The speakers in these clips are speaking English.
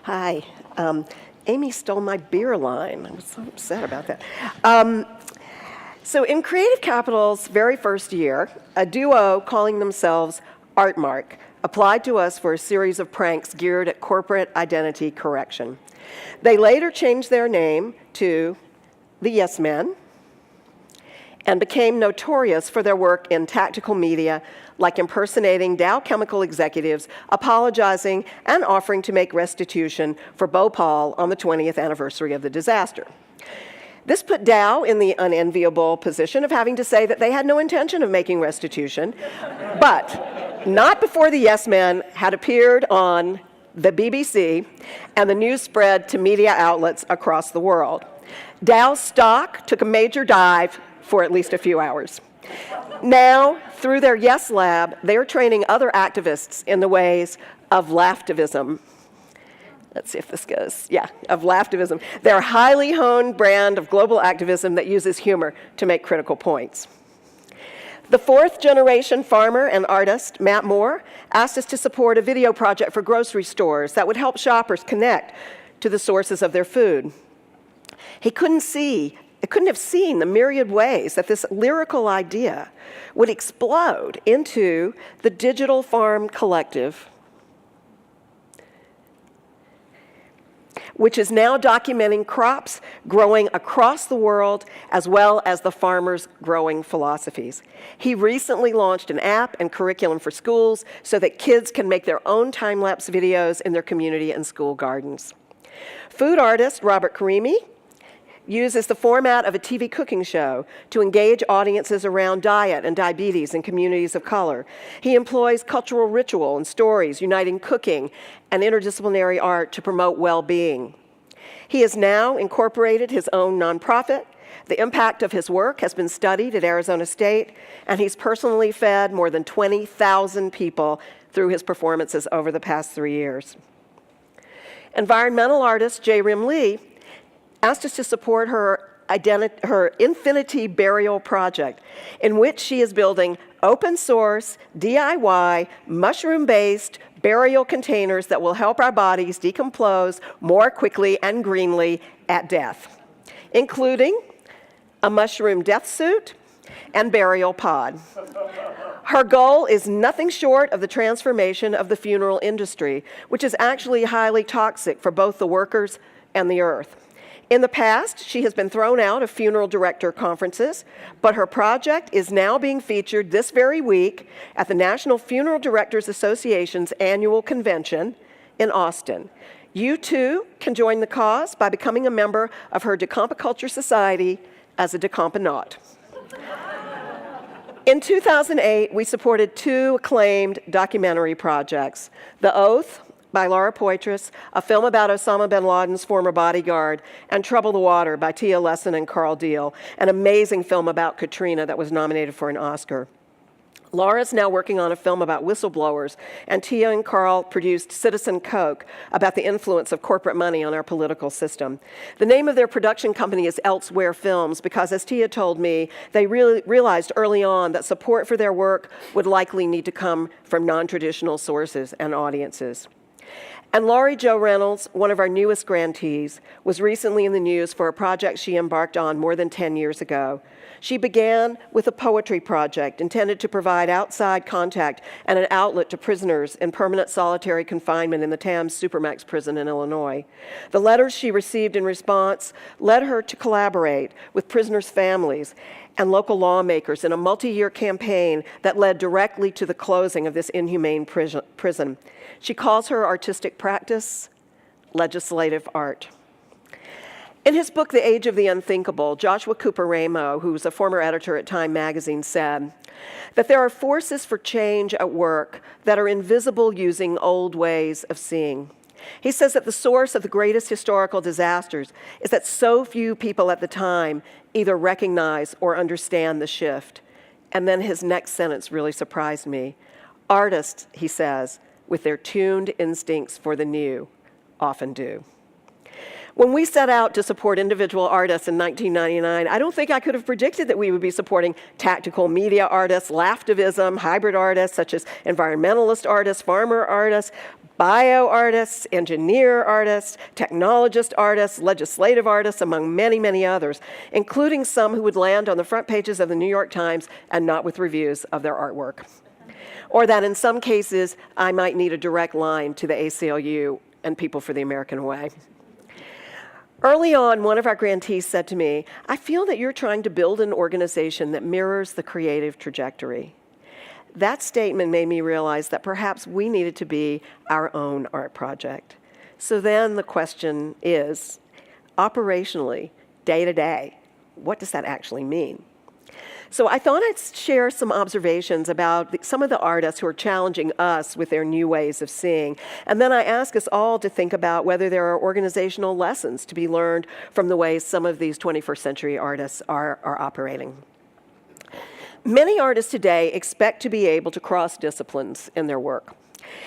Hi. Amy stole my beer line. I was so upset about that. So in Creative Capital's very first year, a duo calling themselves Artmark applied to us for a series of pranks geared at corporate identity correction. They later changed their name to the Yes Men and became notorious for their work in tactical media, like impersonating Dow Chemical executives, apologizing, and offering to make restitution for Bhopal on the 20th anniversary of the disaster. This put Dow in the unenviable position of having to say that they had no intention of making restitution, but not before the Yes Men had appeared on the BBC and the news spread to media outlets across the world. Dow's stock took a major dive for at least a few hours. Now, through their Yes Lab, they're training other activists in the ways of laughtivism. Let's see if this goes. Yeah, of laughtivism. They're a highly honed brand of global activism that uses humor to make critical points. The fourth generation farmer and artist, Matt Moore, asked us to support a video project for grocery stores that would help shoppers connect to the sources of their food. He couldn't have seen the myriad ways that this lyrical idea would explode into the Digital Farm Collective, which is now documenting crops growing across the world as well as the farmers' growing philosophies. He recently launched an app and curriculum for schools so that kids can make their own time-lapse videos in their community and school gardens. Food artist Robert Karimi uses the format of a TV cooking show to engage audiences around diet and diabetes in communities of color. He employs cultural ritual and stories, uniting cooking and interdisciplinary art to promote well-being. He has now incorporated his own nonprofit. The impact of his work has been studied at Arizona State, and he's personally fed more than 20,000 people through his performances over the past 3 years. Environmental artist J. Rim Lee asked us to support her Infinity Burial project, in which she is building open source, DIY, mushroom-based burial containers that will help our bodies decompose more quickly and greenly at death, including a mushroom death suit and burial pod. Her goal is nothing short of the transformation of the funeral industry, which is actually highly toxic for both the workers and the earth. In the past, she has been thrown out of funeral director conferences, but her project is now being featured this very week at the National Funeral Directors Association's annual convention in Austin. You too can join the cause by becoming a member of her Decompiculture Society as a Decomponaut. In 2008, we supported 2 acclaimed documentary projects: The Oath by Laura Poitras, a film about Osama bin Laden's former bodyguard, and Trouble the Water by Tia Lesson and Carl Deal, an amazing film about Katrina that was nominated for an Oscar. Laura's now working on a film about whistleblowers, and Tia and Carl produced Citizen Coke, about the influence of corporate money on our political system. The name of their production company is Elsewhere Films because, as Tia told me, they realized early on that support for their work would likely need to come from non-traditional sources and audiences. And Laurie Jo Reynolds, one of our newest grantees, was recently in the news for a project she embarked on more than 10 years ago. She began with a poetry project intended to provide outside contact and an outlet to prisoners in permanent solitary confinement in the Tams Supermax prison in Illinois. The letters she received in response led her to collaborate with prisoners' families and local lawmakers in a multi-year campaign that led directly to the closing of this inhumane prison. She calls her artistic practice legislative art. In his book, The Age of the Unthinkable, Joshua Cooper Ramo, who's a former editor at Time magazine, said that there are forces for change at work that are invisible using old ways of seeing. He says that the source of the greatest historical disasters is that so few people at the time either recognize or understand the shift. And then his next sentence really surprised me. Artists, he says, with their tuned instincts for the new, often do. When we set out to support individual artists in 1999, I don't think I could have predicted that we would be supporting tactical media artists, laughtivism, hybrid artists such as environmentalist artists, farmer artists, bio artists, engineer artists, technologist artists, legislative artists, among many, many others, including some who would land on the front pages of the New York Times and not with reviews of their artwork. Or that in some cases, I might need a direct line to the ACLU and People for the American Way. Early on, one of our grantees said to me, "I feel that you're trying to build an organization that mirrors the creative trajectory." That statement made me realize that perhaps we needed to be our own art project. So then the question is, operationally, day to day, what does that actually mean? So I thought I'd share some observations about some of the artists who are challenging us with their new ways of seeing. And then I ask us all to think about whether there are organizational lessons to be learned from the ways some of these 21st century artists are operating. Many artists today expect to be able to cross disciplines in their work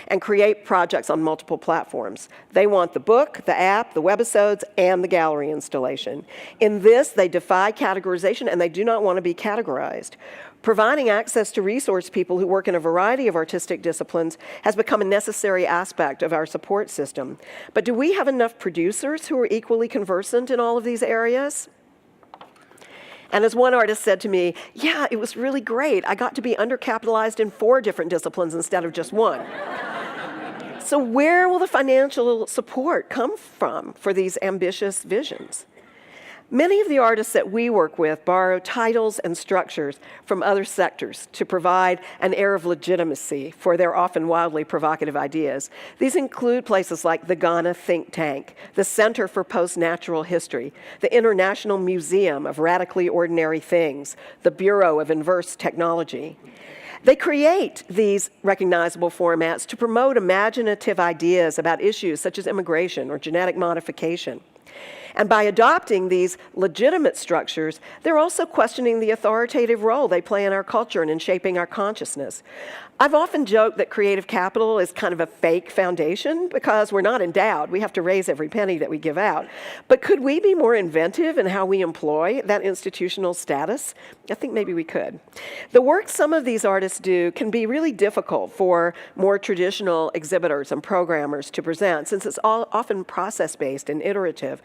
and create projects on multiple platforms. They want the book, the app, the webisodes, and the gallery installation. In this, they defy categorization and they do not want to be categorized. Providing access to resource people who work in a variety of artistic disciplines has become a necessary aspect of our support system. But do we have enough producers who are equally conversant in all of these areas? And as one artist said to me, "Yeah, it was really great. I got to be undercapitalized in 4 different disciplines instead of just 1. So where will the financial support come from for these ambitious visions? Many of the artists that we work with borrow titles and structures from other sectors to provide an air of legitimacy for their often wildly provocative ideas. These include places like the Ghana Think Tank, the Center for Post-Natural History, the International Museum of Radically Ordinary Things, the Bureau of Inverse Technology. They create these recognizable formats to promote imaginative ideas about issues such as immigration or genetic modification. And by adopting these legitimate structures, they're also questioning the authoritative role they play in our culture and in shaping our consciousness. I've often joked that creative capital is kind of a fake foundation because we're not endowed. We have to raise every penny that we give out. But could we be more inventive in how we employ that institutional status? I think maybe we could. The work some of these artists do can be really difficult for more traditional exhibitors and programmers to present, since it's all often process-based and iterative.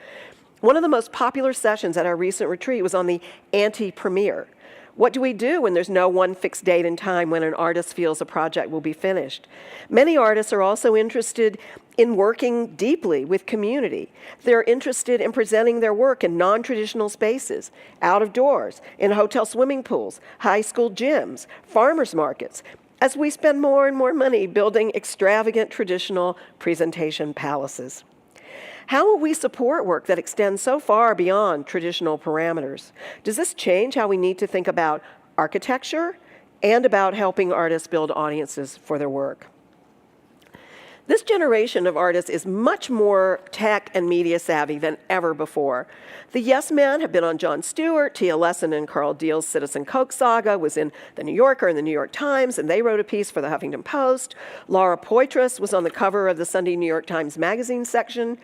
One of the most popular sessions at our recent retreat was on the anti-premiere. What do we do when there's no one fixed date and time when an artist feels a project will be finished? Many artists are also interested in working deeply with community. They're interested in presenting their work in non-traditional spaces, out of doors, in hotel swimming pools, high school gyms, farmers markets, as we spend more and more money building extravagant traditional presentation palaces. How will we support work that extends so far beyond traditional parameters? Does this change how we need to think about architecture and about helping artists build audiences for their work? This generation of artists is much more tech and media savvy than ever before. The Yes Men have been on Jon Stewart, Tia Lesson and Carl Deal's Citizen Coke saga was in The New Yorker and The New York Times, and they wrote a piece for the Huffington Post. Laura Poitras was on the cover of the Sunday New York Times Magazine section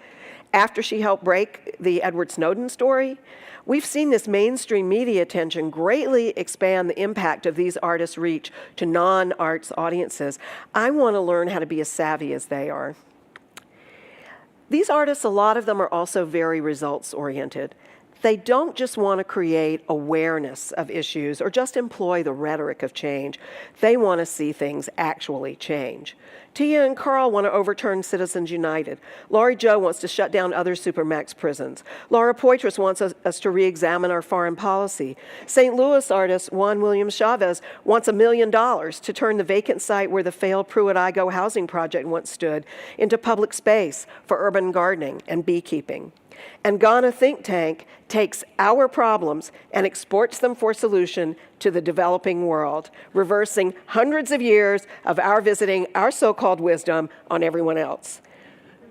after she helped break the Edward Snowden story. We've seen this mainstream media attention greatly expand the impact of these artists' reach to non-arts audiences. I want to learn how to be as savvy as they are. These artists, a lot of them are also very results-oriented. They don't just want to create awareness of issues or just employ the rhetoric of change. They want to see things actually change. Tia and Carl want to overturn Citizens United. Laurie Jo wants to shut down other supermax prisons. Laura Poitras wants us to re-examine our foreign policy. St. Louis artist Juan Williams Chavez wants $1 million to turn the vacant site where the failed Pruitt-Igoe housing project once stood into public space for urban gardening and beekeeping. And Ghana Think Tank takes our problems and exports them for solution to the developing world, reversing hundreds of years of our visiting our so-called wisdom on everyone else.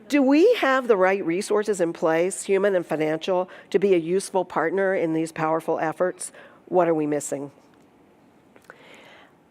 Do we have the right resources in place, human and financial, to be a useful partner in these powerful efforts? What are we missing?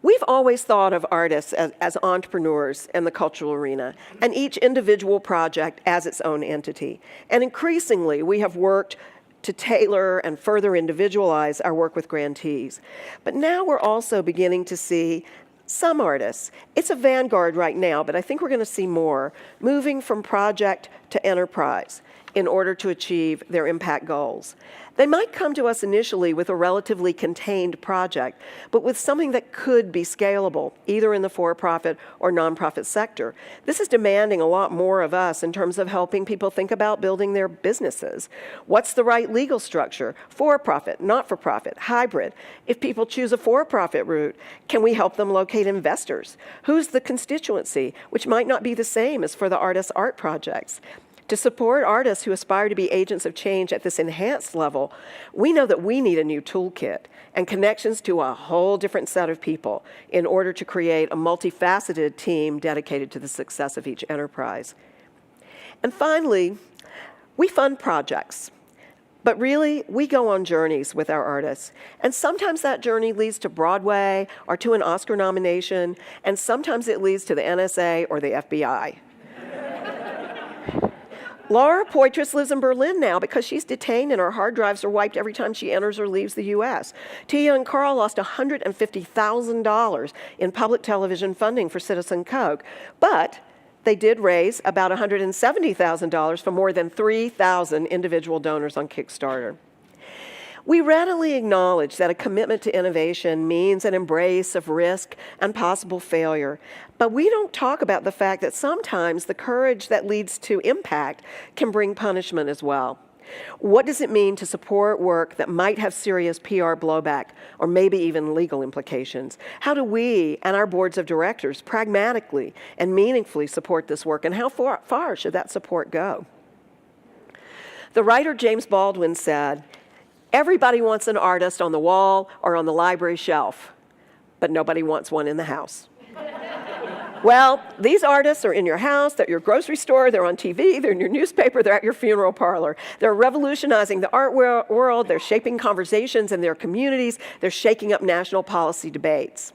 We've always thought of artists as entrepreneurs in the cultural arena, and each individual project as its own entity. And increasingly, we have worked to tailor and further individualize our work with grantees. But now we're also beginning to see Some artists, it's a vanguard right now, but I think we're going to see more, moving from project to enterprise in order to achieve their impact goals. They might come to us initially with a relatively contained project, but with something that could be scalable, either in the for-profit or nonprofit sector. This is demanding a lot more of us in terms of helping people think about building their businesses. What's the right legal structure? For-profit, not-for-profit, hybrid. If people choose a for-profit route, can we help them locate investors? Who's the constituency, which might not be the same as for the artist's art projects? To support artists who aspire to be agents of change at this enhanced level, we know that we need a new toolkit and connections to a whole different set of people in order to create a multifaceted team dedicated to the success of each enterprise. And finally, we fund projects. But really, we go on journeys with our artists. And sometimes that journey leads to Broadway or to an Oscar nomination, and sometimes it leads to the NSA or the FBI. Laura Poitras lives in Berlin now because she's detained and her hard drives are wiped every time she enters or leaves the U.S. Tia and Carl lost $150,000 in public television funding for Citizen Coke, but they did raise about $170,000 from more than 3,000 individual donors on Kickstarter. We readily acknowledge that a commitment to innovation means an embrace of risk and possible failure, but we don't talk about the fact that sometimes the courage that leads to impact can bring punishment as well. What does it mean to support work that might have serious PR blowback or maybe even legal implications? How do we and our boards of directors pragmatically and meaningfully support this work, and how far should that support go? The writer James Baldwin said, "Everybody wants an artist on the wall or on the library shelf, but nobody wants one in the house." Well, these artists are in your house, they're at your grocery store, they're on TV, they're in your newspaper, they're at your funeral parlor. They're revolutionizing the art world, they're shaping conversations in their communities, they're shaking up national policy debates.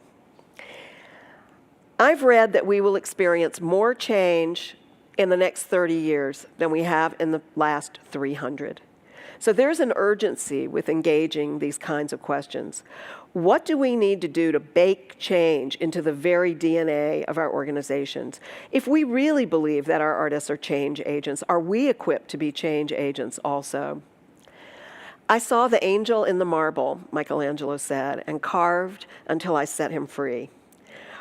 I've read that we will experience more change in the next 30 years than we have in the last 300. So there's an urgency with engaging these kinds of questions. What do we need to do to bake change into the very DNA of our organizations? If we really believe that our artists are change agents, are we equipped to be change agents also? "I saw the angel in the marble," Michelangelo said, "and carved until I set him free."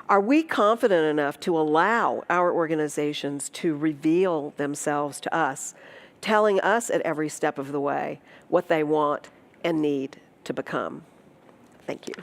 Are we confident enough to allow our organizations to reveal themselves to us, telling us at every step of the way what they want and need to become? Thank you.